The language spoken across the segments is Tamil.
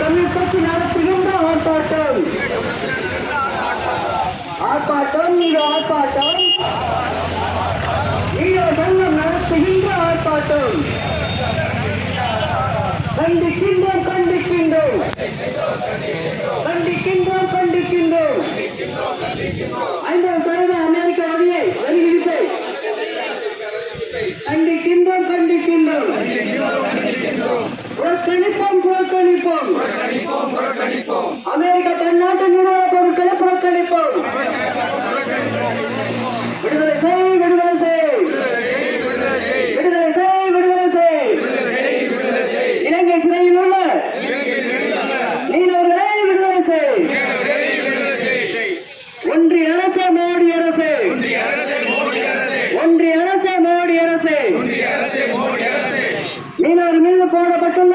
தமிழகத்தை நடத்துகின்ற ஆர்ப்பாட்டம் ஆர்ப்பாட்டம் இது ஆர்ப்பாட்டம் சங்கம் நடத்துகின்ற ஆர்ப்பாட்டம் கண்டிக்கின்றோம் கண்டிக்கின்றோம் கண்டிக்கின்றோம் கண்டிக்கின்றோம் 50 அமெரிக்க வழியை வரி விதிப்பை கண்டிக்கின்றோம் கண்டிக்கின்றோம் புறக்கணிப்போம் புறக்கணிப்போம் அமெரிக்க பன்னாட்டு நிறுவன பொருட்களை புறக்கணிப்போம் விடுதலை செய் விடுதலை செய் விடுதலை செய் விடுதலை செய் இலங்கை சிறையில் உள்ள மீனவர்களை விடுதலை செய் ஒன்றிய அரசு மோடி அரசு ஒன்றிய அரசு மோடி அரசு மீனவர் மீது போடப்பட்டுள்ள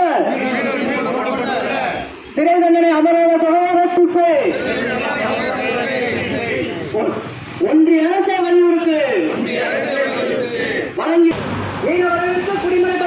சிறை தண்டனை அமலாக ரத்து செய் ஒன்றிய அரசை வலியுறுத்து வழங்கி மீனவர்களுக்கு குடிமக்கள்